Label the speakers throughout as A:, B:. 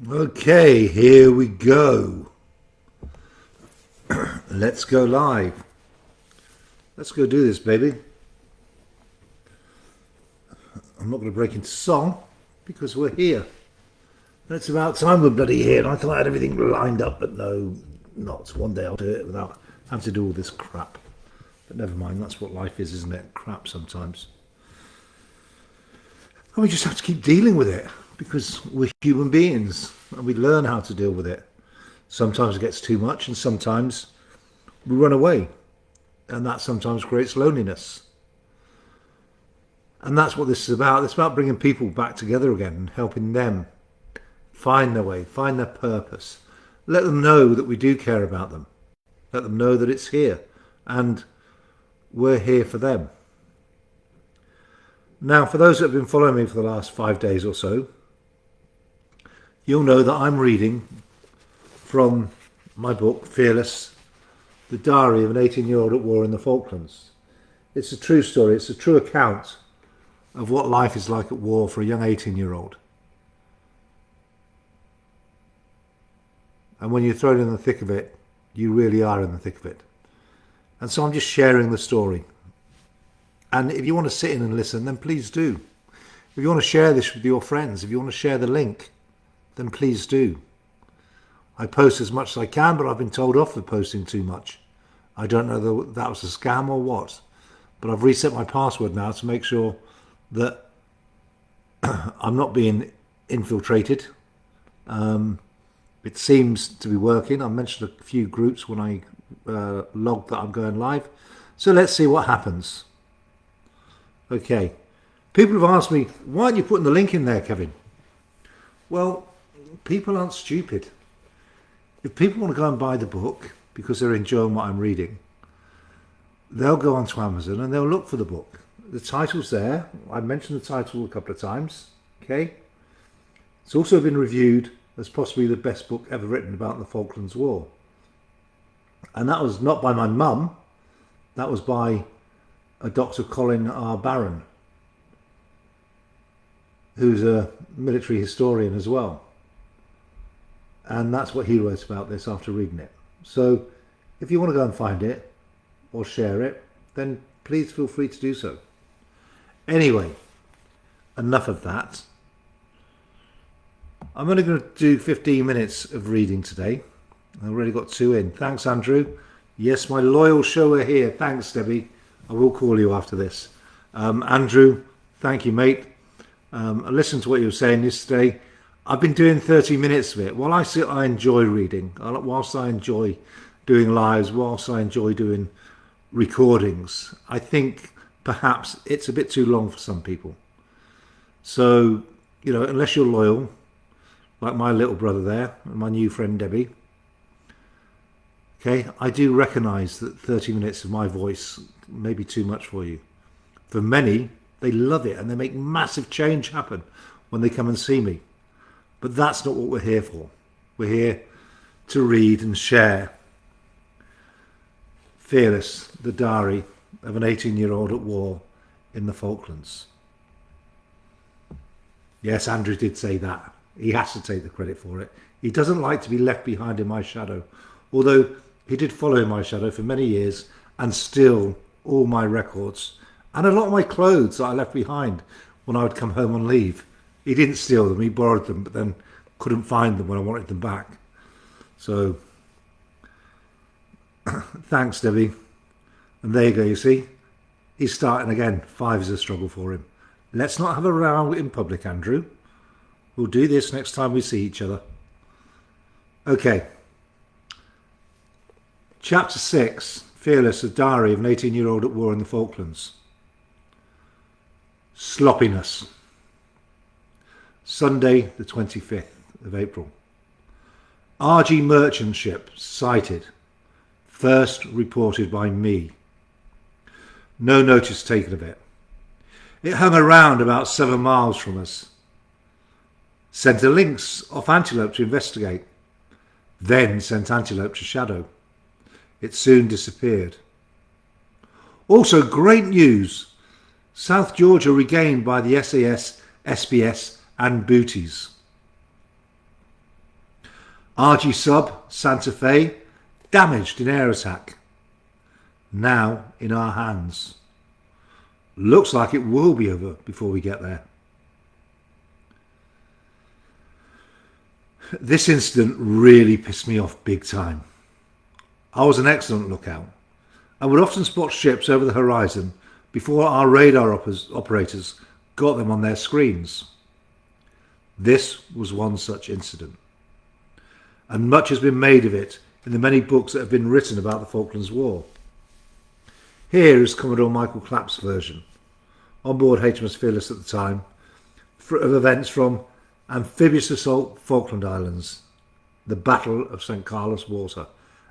A: Okay, here we go. Let's go live. Let's go do this, baby. I'm not going to break into song because we're here. And it's about time we're bloody here. And I thought I had everything lined up, but no, not. One day I'll do it without having to do all this crap. But never mind, that's what life is, isn't it? Crap sometimes. And we just have to keep dealing with it because we're human beings and we learn how to deal with it. Sometimes it gets too much and sometimes we run away. And that sometimes creates loneliness. And that's what this is about. It's about bringing people back together again and helping them find their way, find their purpose. Let them know that we do care about them. Let them know that it's here and we're here for them. Now, for those that have been following me for the last 5 days or so, you'll know that I'm reading from my book, Fearless, the diary of an 18-year-old at war in the Falklands. It's a true story. It's a true account of what life is like at war for a young 18-year-old. And when you're thrown in the thick of it, you really are in the thick of it. And so I'm just sharing the story. And if you want to sit in and listen, then please do. If you want to share this with your friends, if you want to share the link, then please do. I post as much as I can, but I've been told off for posting too much. I don't know whether that was a scam or what, but I've reset my password now to make sure that I'm not being infiltrated. It seems to be working. I mentioned a few groups when I logged that I'm going live. So let's see what happens. Okay. People have asked me, why aren't you putting the link in there, Kevin? Well, people aren't stupid. If people want to go and buy the book because they're enjoying what I'm reading, they'll go onto Amazon and they'll look for the book. The title's there. I mentioned the title a couple of times. Okay. It's also been reviewed as possibly the best book ever written about the Falklands War. And that was not by my mum. That was by a Dr. Colin R. Barron, who's a military historian as well. And that's what he wrote about this after reading it. So if you want to go and find it or share it, then please feel free to do so. Anyway, enough of that. I'm only going to do 15 minutes of reading today. I've already got 2 in. Thanks, Andrew. Yes, my loyal shower here. Thanks, Debbie. I will call you after this. Andrew, thank you, mate. I listened to what you were saying yesterday. I've been doing 30 minutes of it. While I enjoy reading, whilst I enjoy doing lives, whilst I enjoy doing recordings, I think perhaps it's a bit too long for some people. So, unless you're loyal, like my little brother there, and my new friend Debbie, okay, I do recognise that 30 minutes of my voice may be too much for you. For many, they love it and they make massive change happen when they come and see me. But that's not what we're here for. We're here to read and share Fearless, the diary of an 18-year-old at war in the Falklands. Yes, Andrew did say that. He has to take the credit for it. He doesn't like to be left behind in my shadow, although he did follow in my shadow for many years and steal all my records and a lot of my clothes that I left behind when I would come home on leave. He didn't steal them, he borrowed them, but then couldn't find them when I wanted them back. So, thanks, Debbie. And there you go, you see. He's starting again. 5 is a struggle for him. Let's not have a row in public, Andrew. We'll do this next time we see each other. Okay. Chapter 6, Fearless, a diary of an 18-year-old at war in the Falklands. Sloppiness. Sunday, the 25th of April. RG merchant ship sighted. First reported by me. No notice taken of it. It hung around about 7 miles from us. Sent a lynx off Antelope to investigate. Then sent Antelope to shadow. It soon disappeared. Also, great news. South Georgia regained by the SAS, SBS and booties. RG sub Santa Fe damaged in air attack. Now in our hands. Looks like it will be over before we get there. This incident really pissed me off big time. I was an excellent lookout and would often spot ships over the horizon before our radar operators got them on their screens. This was one such incident, and much has been made of it in the many books that have been written about the Falklands War. Here is Commodore Michael Clapp's version, on board HMS Fearless at the time, of events from Amphibious Assault Falkland Islands, The Battle of St. Carlos Water.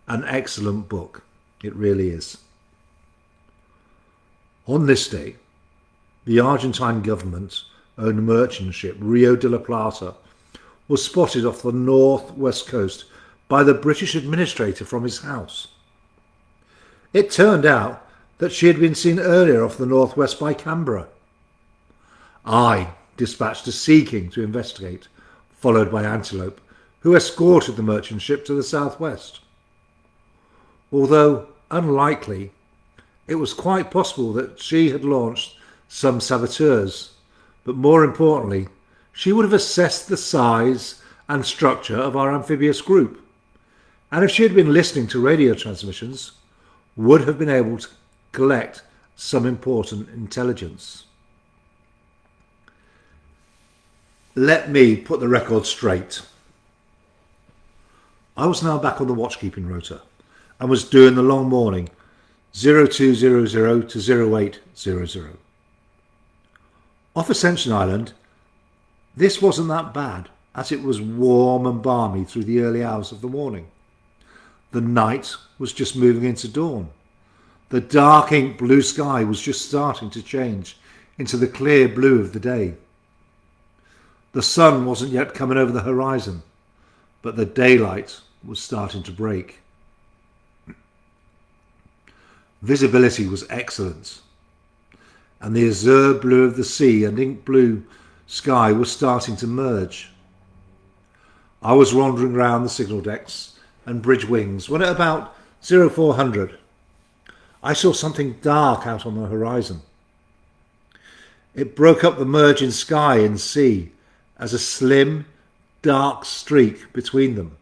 A: An excellent book, it really is. On this day, the Argentine government-owned merchant ship Rio de la Plata was spotted off the north-west coast by the British administrator from his house. It turned out that she had been seen earlier off the northwest by Canberra. I dispatched a Sea King to investigate, followed by Antelope, who escorted the merchant ship to the southwest. Although unlikely, it was quite possible that she had launched some saboteurs, but more importantly, she would have assessed the size and structure of our amphibious group, and if she had been listening to radio transmissions, would have been able to collect some important intelligence. Let me put the record straight. I was now back on the watchkeeping rota and was doing the long morning 0200 to 0800. Off Ascension Island, this wasn't that bad, as it was warm and balmy through the early hours of the morning. The night was just moving into dawn. The dark ink blue sky was just starting to change into the clear blue of the day. The sun wasn't yet coming over the horizon, but the daylight was starting to break. Visibility was excellent, and the azure blue of the sea and ink blue sky was starting to merge. I was wandering round the signal decks and bridge wings when at about 0400 I saw something dark out on the horizon. It broke up the merging sky and sea as a slim, dark streak between them.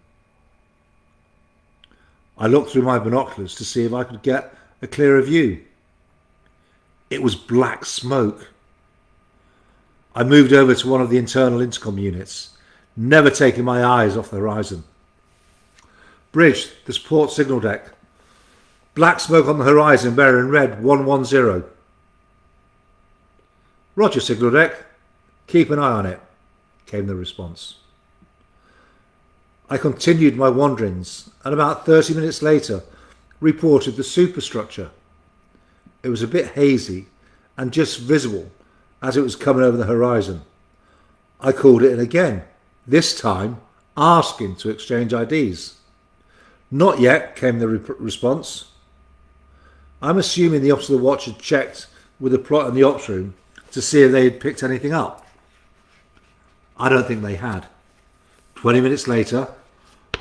A: I looked through my binoculars to see if I could get a clearer view. It was black smoke. I moved over to one of the internal intercom units, never taking my eyes off the horizon. Bridge, this port signal deck. Black smoke on the horizon, bearing red 110. Roger, signal deck. Keep an eye on it, came the response. I continued my wanderings and about 30 minutes later reported the superstructure. It was a bit hazy and just visible as it was coming over the horizon. I called it in again, this time asking to exchange IDs. Not yet, came the response. I'm assuming the officer of the watch had checked with the plot in the ops room to see if they had picked anything up. I don't think they had. 20 minutes later,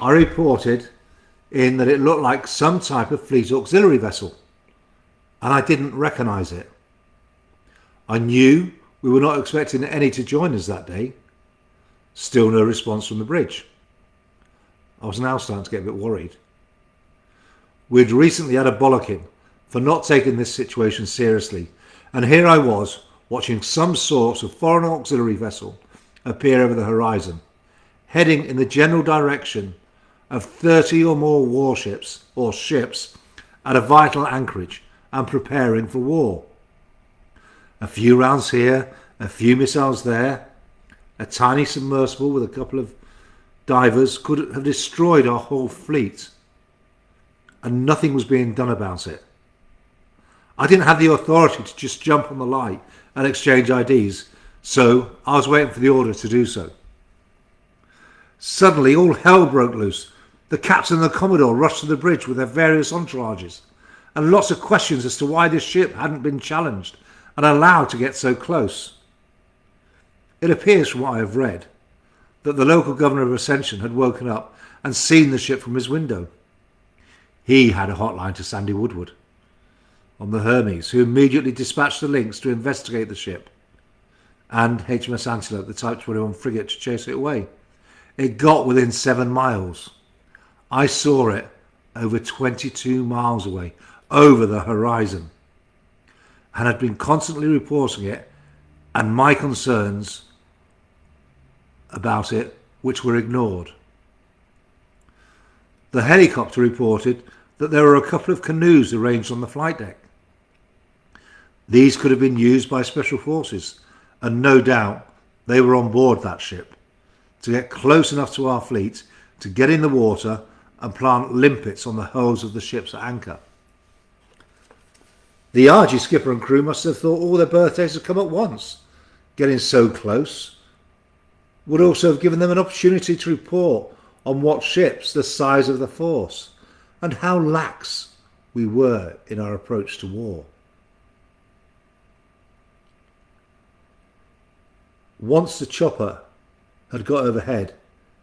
A: I reported in that it looked like some type of fleet auxiliary vessel, and I didn't recognise it. I knew we were not expecting any to join us that day. Still no response from the bridge. I was now starting to get a bit worried. We'd recently had a bollocking for not taking this situation seriously, and here I was watching some sort of foreign auxiliary vessel appear over the horizon, heading in the general direction of 30 or more warships or ships at a vital anchorage and preparing for war. A few rounds here, a few missiles there, a tiny submersible with a couple of divers could have destroyed our whole fleet, and nothing was being done about it. I didn't have the authority to just jump on the light and exchange IDs, so I was waiting for the order to do so. Suddenly all hell broke loose. The captain and the commodore rushed to the bridge with their various entourages, and lots of questions as to why this ship hadn't been challenged and allowed to get so close. It appears from what I have read that the local governor of Ascension had woken up and seen the ship from his window. He had a hotline to Sandy Woodward on the Hermes, who immediately dispatched the Lynx to investigate the ship, and HMS Antelope, the Type 21 frigate, to chase it away. It got within 7 miles. I saw it over 22 miles away, over the horizon, and had been constantly reporting it and my concerns about it, which were ignored. The helicopter reported that there were a couple of canoes arranged on the flight deck. These could have been used by special forces, and no doubt they were on board that ship to get close enough to our fleet to get in the water and plant limpets on the hulls of the ships at anchor. The Argy skipper and crew must have thought all their birthdays had come at once. Getting so close would also have given them an opportunity to report on what ships, the size of the force, and how lax we were in our approach to war. Once the chopper had got overhead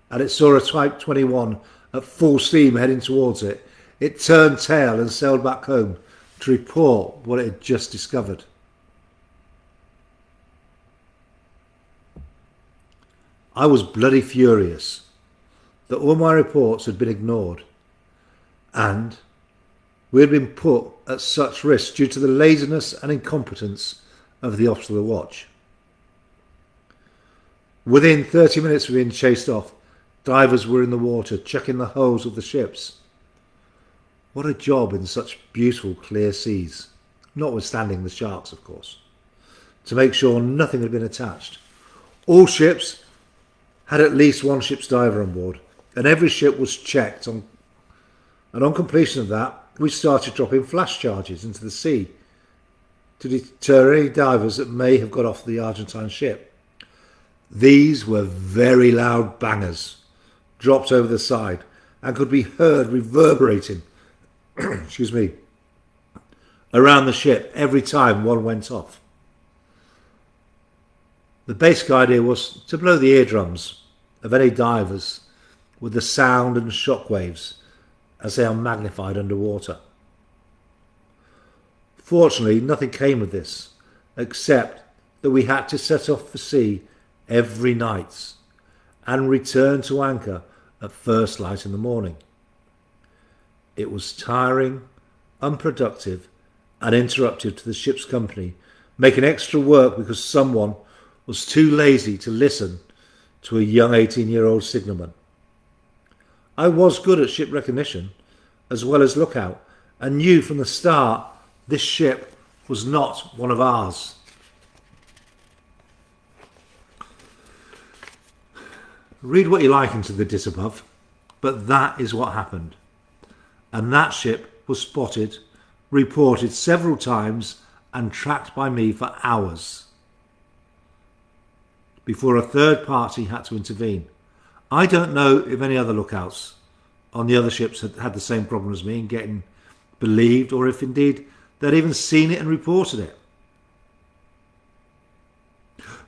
A: and it saw a Type 21 at full steam heading towards it, it turned tail and sailed back home to report what it had just discovered. I was bloody furious that all my reports had been ignored, and we had been put at such risk due to the laziness and incompetence of the officer of the watch. Within 30 minutes of being chased off, divers were in the water checking the hulls of the ships. What a job in such beautiful clear seas, notwithstanding the sharks of course, to make sure nothing had been attached. All ships had at least one ship's diver on board, and every ship was checked on, and on completion of that we started dropping flash charges into the sea to deter any divers that may have got off the Argentine ship. These were very loud bangers, dropped over the side, and could be heard reverberating excuse me, around the ship every time one went off. The basic idea was to blow the eardrums of any divers with the sound and shock waves as they are magnified underwater. Fortunately, nothing came of this, except that we had to set off for sea every night and return to anchor at first light in the morning. It was tiring, unproductive, and interruptive to the ship's company, making extra work because someone was too lazy to listen to a young 18-year-old signalman. I was good at ship recognition as well as lookout, and knew from the start this ship was not one of ours. Read what you like into the dis above, but that is what happened. And that ship was spotted, reported several times, and tracked by me for hours before a third party had to intervene. I don't know if any other lookouts on the other ships had the same problem as me in getting believed, or if indeed they'd even seen it and reported it.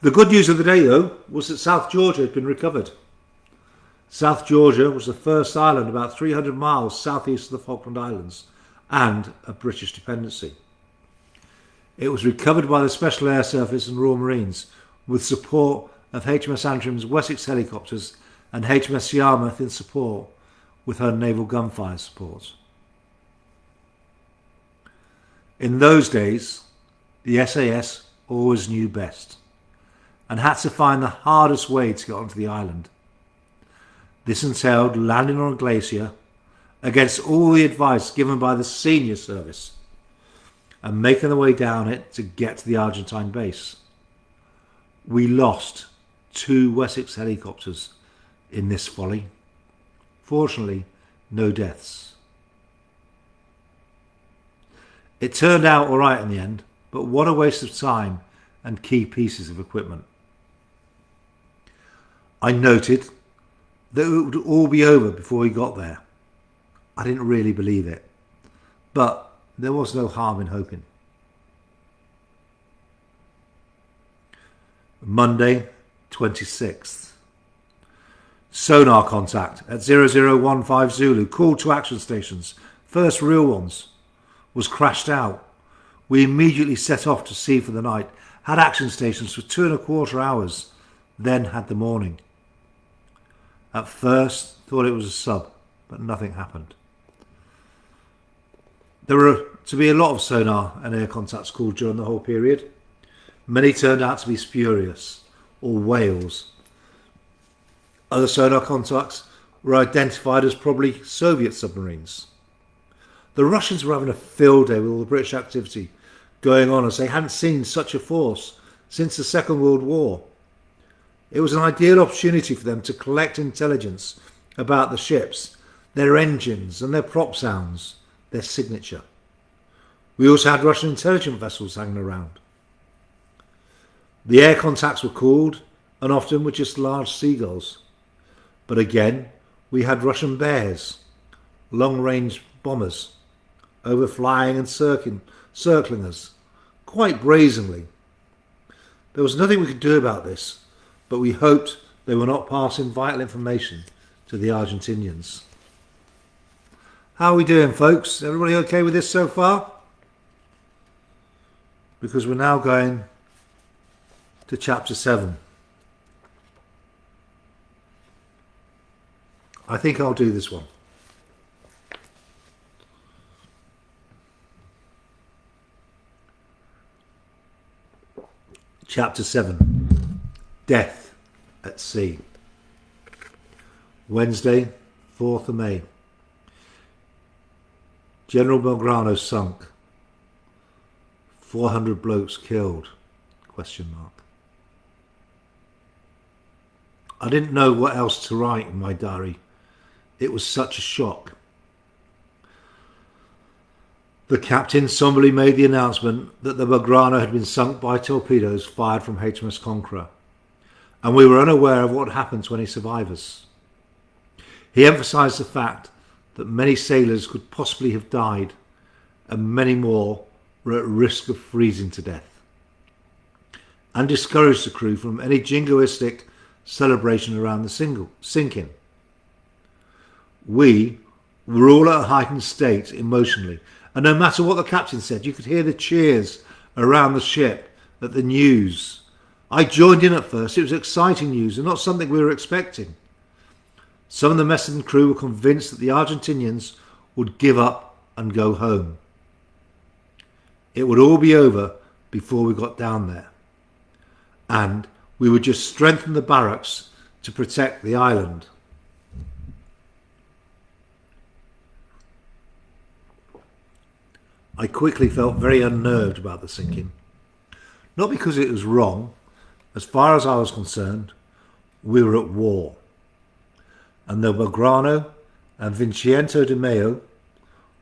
A: The good news of the day, though, was that South Georgia had been recovered. South Georgia was the first island about 300 miles southeast of the Falkland Islands and a British dependency. It was recovered by the Special Air Service and Royal Marines with support of HMS Antrim's Wessex helicopters and HMS Yarmouth in support with her naval gunfire support. In those days, the SAS always knew best and had to find the hardest way to get onto the island. This entailed landing on a glacier against all the advice given by the senior service and making the way down it to get to the Argentine base. We lost 2 Wessex helicopters in this folly. Fortunately, no deaths. It turned out all right in the end, but what a waste of time and key pieces of equipment. I noted that it would all be over before we got there. I didn't really believe it, but there was no harm in hoping. Monday, 26th. Sonar contact at 0015 Zulu. Call to action stations. First real ones. Was crashed out. We immediately set off to sea for the night. Had action stations for 2¼ hours. Then had the morning. At first, thought it was a sub, but nothing happened. There were to be a lot of sonar and air contacts called during the whole period. Many turned out to be spurious or whales. Other sonar contacts were identified as probably Soviet submarines. The Russians were having a field day with all the British activity going on, as they hadn't seen such a force since the Second World War. It was an ideal opportunity for them to collect intelligence about the ships, their engines and their prop sounds, their signature. We also had Russian intelligence vessels hanging around. The air contacts were called, and often were just large seagulls. But again, we had Russian bears, long-range bombers, overflying and circling us, quite brazenly. There was nothing we could do about this, but we hoped they were not passing vital information to the Argentinians. How are we doing, folks? Everybody okay with this so far? Because we're now going to chapter 7. I think I'll do this one. Chapter 7. Death at Sea. Wednesday, 4th of May. General Belgrano sunk. 400 blokes killed? ? I didn't know what else to write in my diary. It was such a shock. The captain somberly made the announcement that the Belgrano had been sunk by torpedoes fired from HMS Conqueror, and we were unaware of what happened to any survivors. He emphasised the fact that many sailors could possibly have died, and many more were at risk of freezing to death, and discouraged the crew from any jingoistic celebration around the sinking. We were all at a heightened state emotionally, and no matter what the captain said, you could hear the cheers around the ship at the news. I joined in at first. It was exciting news and not something we were expecting. Some of the mess and crew were convinced that the Argentinians would give up and go home. It would all be over before we got down there, and we would just strengthen the barracks to protect the island. I quickly felt very unnerved about the sinking. Not because it was wrong. As far as I was concerned, we were at war. And the Belgrano and Vincenzo de Mayo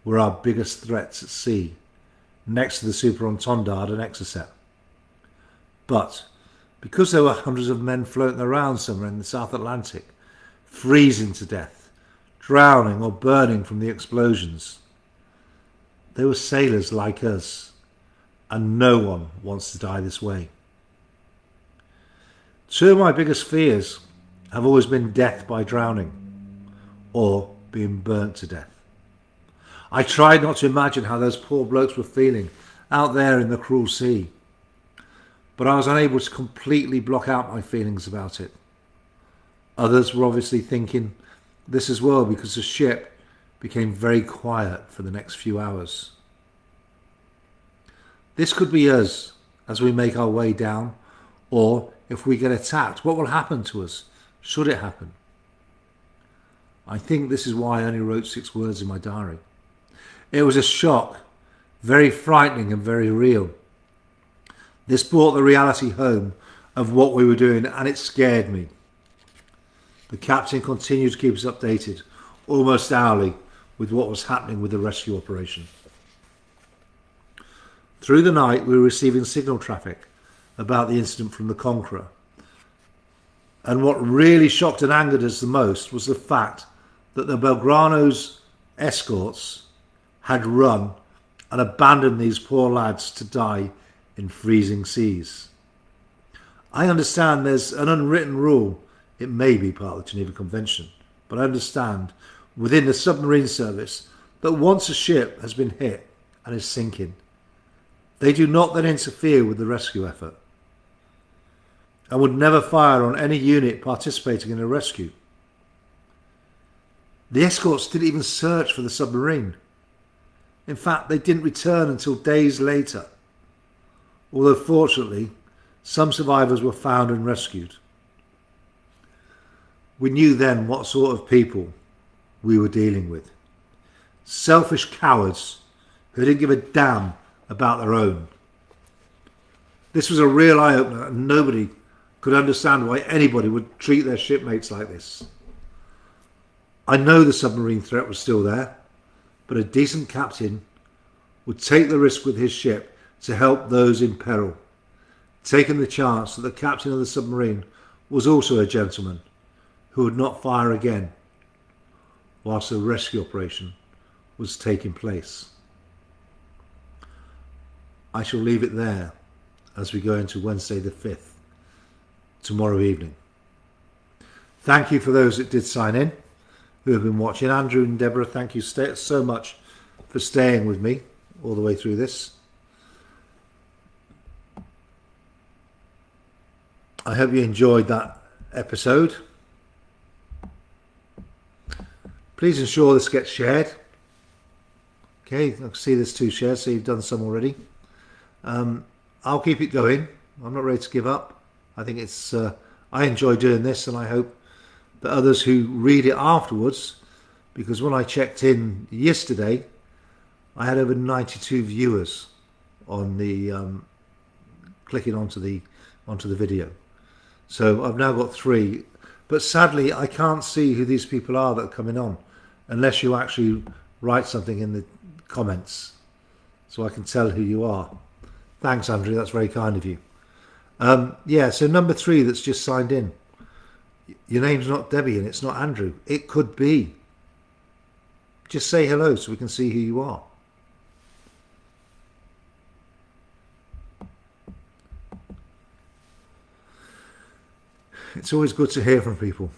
A: were our biggest threats at sea, next to the Super Entendard and Exocet. But because there were hundreds of men floating around somewhere in the South Atlantic, freezing to death, drowning or burning from the explosions, they were sailors like us, and no one wants to die this way. Two of my biggest fears have always been death by drowning or being burnt to death. I tried not to imagine how those poor blokes were feeling out there in the cruel sea, but I was unable to completely block out my feelings about it. Others were obviously thinking this as well, because the ship became very quiet for the next few hours. This could be us as we make our way down, or if we get attacked, what will happen to us should it happen? I think this is why I only wrote 6 words in my diary. It was a shock, very frightening and very real. This brought the reality home of what we were doing, and it scared me. The captain continued to keep us updated, almost hourly, with what was happening with the rescue operation. Through the night, we were receiving signal traffic about the incident from the Conqueror. And what really shocked and angered us the most was the fact that the Belgrano's escorts had run and abandoned these poor lads to die in freezing seas. I understand there's an unwritten rule it may be part of the Geneva Convention, but I understand within the submarine service that once a ship has been hit and is sinking, they do not then interfere with the rescue effort and would never fire on any unit participating in a rescue. The escorts didn't even search for the submarine. In fact, they didn't return until days later, although fortunately some survivors were found and rescued. We knew then what sort of people we were dealing with. Selfish cowards who didn't give a damn about their own. This was a real eye-opener, and nobody could understand why anybody would treat their shipmates like this. I know the submarine threat was still there, but a decent captain would take the risk with his ship to help those in peril, taking the chance that the captain of the submarine was also a gentleman who would not fire again whilst the rescue operation was taking place. I shall leave it there as we go into Wednesday the 5th, tomorrow evening. Thank you for those that did sign in, who have been watching. Andrew and Deborah, thank you so much for staying with me all the way through this. I hope you enjoyed that episode. Please ensure this gets shared. Okay, I can see there's 2 shares, so you've done some already. I'll keep it going. I'm not ready to give up. I think it's I enjoy doing this, and I hope that others who read it afterwards, because when I checked in yesterday, I had over 92 viewers on the clicking onto the video. So I've now got 3, but sadly I can't see who these people are that are coming on unless you actually write something in the comments so I can tell who you are. Thanks, Andrew, that's very kind of you. Yeah, so number 3 that's just signed in. Your name's not Debbie and it's not Andrew. It could be. Just say hello so we can see who you are. It's always good to hear from people.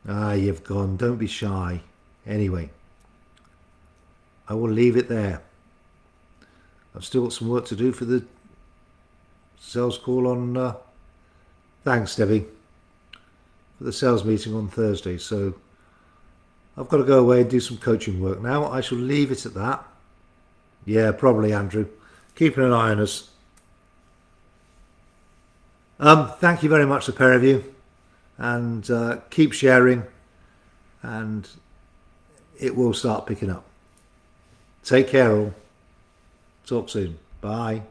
A: Ah, you've gone. Don't be shy. Anyway, I will leave it there. I've still got some work to do for the sales call on... thanks, Debbie, for the sales meeting on Thursday. So I've got to go away and do some coaching work now. I shall leave it at that. Yeah, probably, Andrew. Keeping an eye on us. Thank you very much, the pair of you. And keep sharing. And it will start picking up. Take care all. Talk soon. Bye.